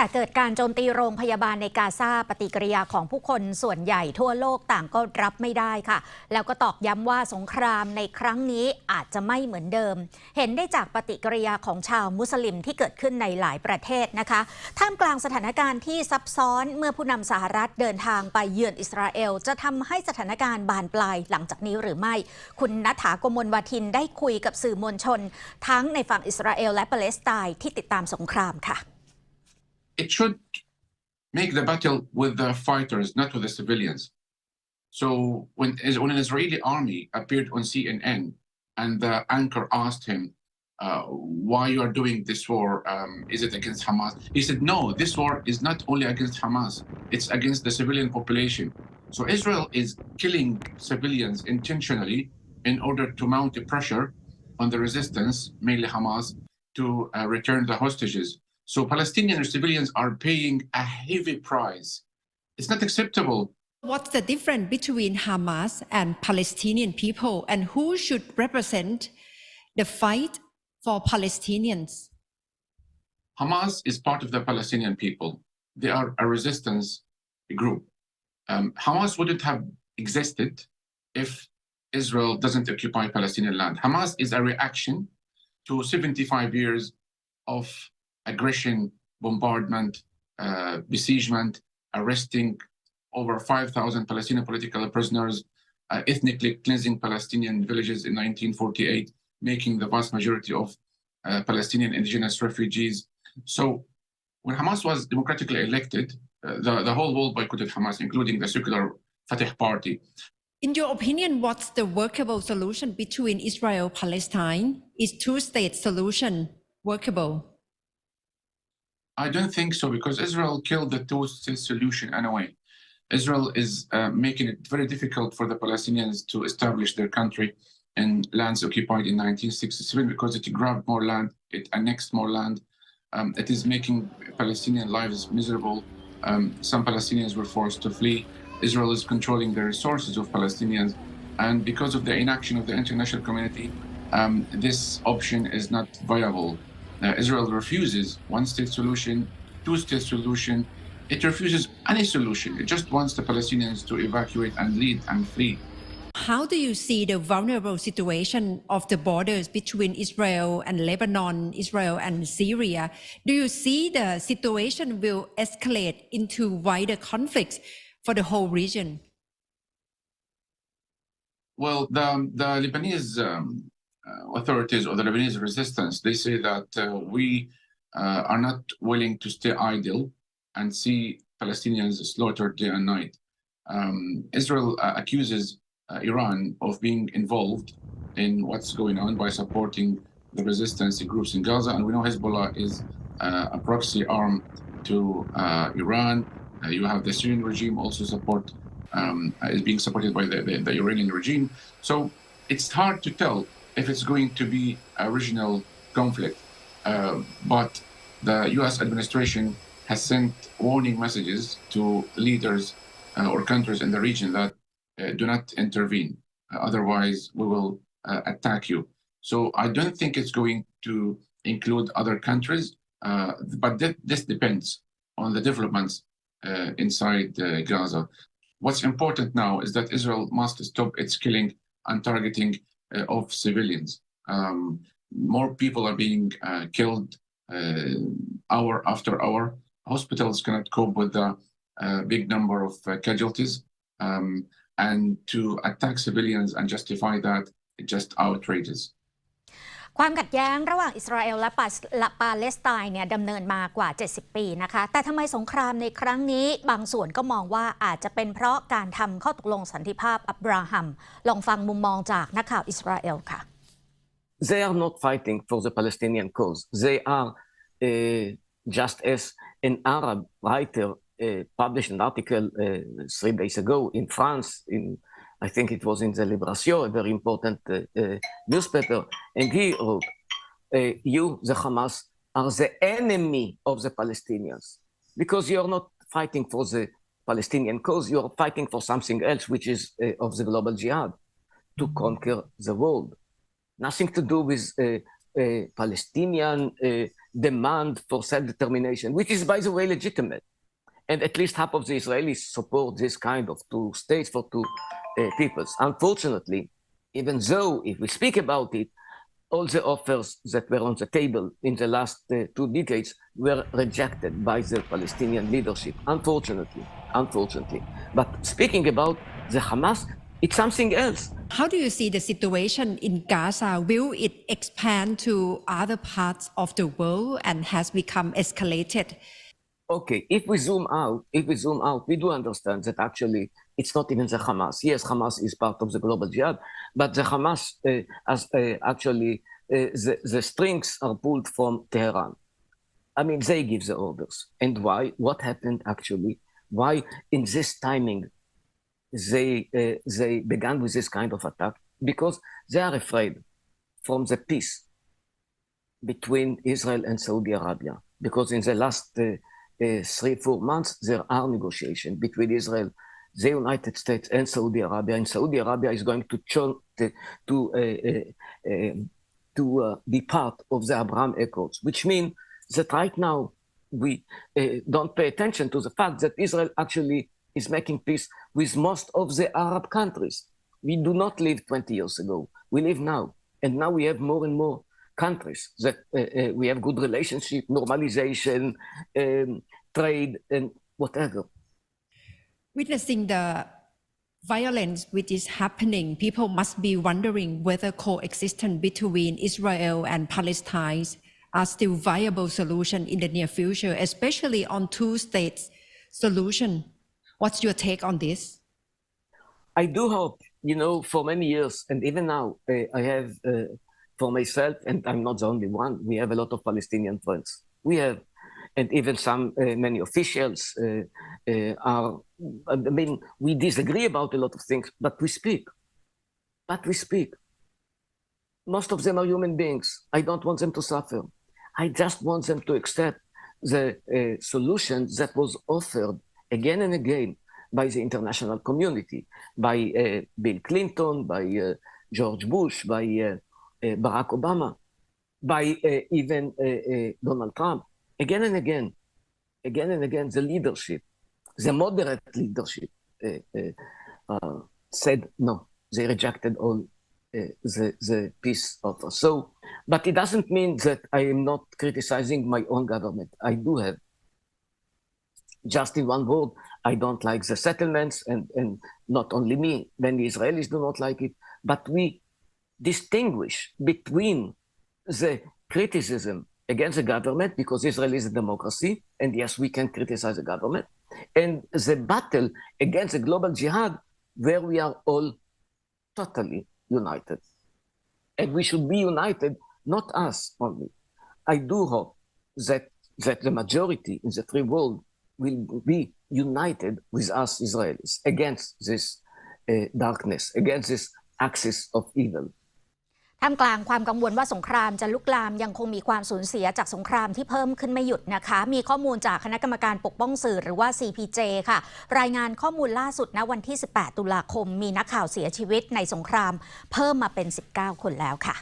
แต่เกิดการโจมตีโรงพยาบาลในกาซาปฏิกิริยาของผู้คนส่วนใหญ่ทั่วโลกต่างก็รับไม่ได้ค่ะแล้วก็ตอกย้ำว่าสงครามในครั้งนี้อาจจะไม่เหมือนเดิมเห็นได้จากปฏิกิริยาของชาวมุสลิมที่เกิดขึ้นในหลายประเทศนะคะท่ามกลางสถานการณ์ที่ซับซ้อนเมื่อผู้นำสหรัฐเดินทางไปเยือนอิสราเอลจะทำให้สถานการณ์บานปลายหลังจากนี้หรือไม่คุณณฐา กมลวาทินได้คุยกับสื่อมวลชนทั้งในฝั่งอิสราเอลและปาเลสไตน์ที่ติดตามสงครามค่ะIt should make the battle with the fighters, not with the civilians. So when an Israeli army appeared on CNN and the anchor asked him, why you are doing this war, is it against Hamas? He said, no, this war is not only against Hamas, it's against the civilian population. So Israel is killing civilians intentionally in order to mount a pressure on the resistance, mainly Hamas, to return the hostages.So Palestinian civilians are paying a heavy price. It's not acceptable. What's the difference between Hamas and Palestinian people, and who should represent the fight for Palestinians? Hamas is part of the Palestinian people. They are a resistance group. Hamas wouldn't have existed if Israel doesn't occupy Palestinian land. Hamas is a reaction to 75 years of aggression, bombardment, besiegement, arresting over 5,000 Palestinian political prisoners, ethnically cleansing Palestinian villages in 1948, making the vast majority of Palestinian indigenous refugees. So when Hamas was democratically elected, the whole world boycotted Hamas, including the secular Fatah party. In your opinion, what's the workable solution between Israel and Palestine? Is two-state solution workable?I don't think so because Israel killed the two-state solution anyway. Israel is making it very difficult for the Palestinians to establish their country in lands occupied in 1967 because it grabbed more land, it annexed more land. It is making Palestinian lives miserable. Some Palestinians were forced to flee. Israel is controlling the resources of Palestinians. And because of the inaction of the international community, this option is not viable.Israel refuses one-state solution, two-state solution. It refuses any solution. It just wants the Palestinians to evacuate and lead and flee. How do you see the vulnerable situation of the borders between Israel and Lebanon, Israel and Syria? Do you see the situation will escalate into wider conflicts for the whole region? Well, the Lebanese authorities or the Lebanese resistance, they say that we are not willing to stay idle and see Palestinians slaughtered day and night. Israel accuses Iran of being involved in what's going on by supporting the resistance groups in Gaza. And we know Hezbollah is a proxy arm to Iran. You have the Syrian regime also is being supported by the Iranian regime. So it's hard to tell if it's going to be a regional conflict. But the U.S. administration has sent warning messages to leaders or countries in the region that do not intervene. Otherwise, we will attack you. So I don't think it's going to include other countries, but this depends on the developments inside Gaza. What's important now is that Israel must stop its killing and targeting of civilians. More people are being killed hour after hour. Hospitals cannot cope with the big number of casualties. And to attack civilians and justify that, it just outrageous. ความขัดแย้งระหว่างอิสราเอลและปาเลสไตน์เนี่ยดำเนินมากว่า70ปีนะคะแต่ทำไมสงครามในครั้งนี้บางส่วนก็มองว่าอาจจะเป็นเพราะการทำข้อตกลงสันติภาพอับราฮัมลองฟังมุมมองจากนักข่าวอิสราเอลค่ะ They are not fighting for the Palestinian cause. They are just as an Arab writer published an article 3 days ago in France I think it was in the Libération, a very important newspaper, and he wrote, you, the Hamas, are the enemy of the Palestinians because you are not fighting for the Palestinian cause, you are fighting for something else, which is of the global jihad, to conquer the world. Nothing to do with Palestinian demand for self-determination, which is, by the way, legitimate. And at least half of the Israelis support this kind of two states for two peoples. Unfortunately, even though if we speak about it, all the offers that were on the table in the last 2 decades were rejected by the Palestinian leadership, unfortunately. But speaking about the Hamas, it's something else. How do you see the situation in Gaza? Will it expand to other parts of the world and has become escalated? Okay, if we zoom out, we do understand that actually it's not even the Hamas. Yes, Hamas is part of the global jihad, but the Hamas the strings are pulled from Tehran. I mean, they give the orders. And why? What happened actually? Why in this timing they began with this kind of attack? Because they are afraid from the peace between Israel and Saudi Arabia. Because in the last 3-4 months, there are negotiations between Israel, the United States, and Saudi Arabia. And Saudi Arabia is going to be part of the Abraham Accords, which means that right now we don't pay attention to the fact that Israel actually is making peace with most of the Arab countries. We do not live 20 years ago. We live now. And now we have more and more countries that we have good relationship, normalization, trade, and whatever. Witnessing the violence which is happening, people must be wondering whether coexistence between Israel and Palestine are still viable solution in the near future, especially on two-state solution. What's your take on this? I do hope, for many years, and even now, I have, for myself, and I'm not the only one, we have a lot of Palestinian friends. We have, and even many officials we disagree about a lot of things, but we speak. Most of them are human beings. I don't want them to suffer. I just want them to accept the solution that was offered again and again by the international community, by Bill Clinton, by George Bush, by Barack Obama, by even Donald Trump. Again and again, the leadership, the moderate leadership said no. They rejected all the peace offer. So, but it doesn't mean that I am not criticizing my own government. I do have. Just in one word, I don't like the settlements, and not only me, many Israelis do not like it, but we distinguish between the criticism against the government, because Israel is a democracy, and yes, we can criticize the government, and the battle against the global jihad, where we are all totally united. And we should be united, not us only. I do hope that the majority in the free world will be united with us Israelis against this darkness, against this axis of evil. ท่ามกลางความกังวลว่าสงครามจะลุกลามยังคงมีความสูญเสียจากสงครามที่เพิ่มขึ้นไม่หยุดนะคะมีข้อมูลจากคณะกรรมการปกป้องสื่อหรือว่า CPJ ค่ะรายงานข้อมูลล่าสุดณวันที่18 ตุลาคมมีนักข่าวเสียชีวิตในสงครามเพิ่มมาเป็น19 คนแล้วค่ะ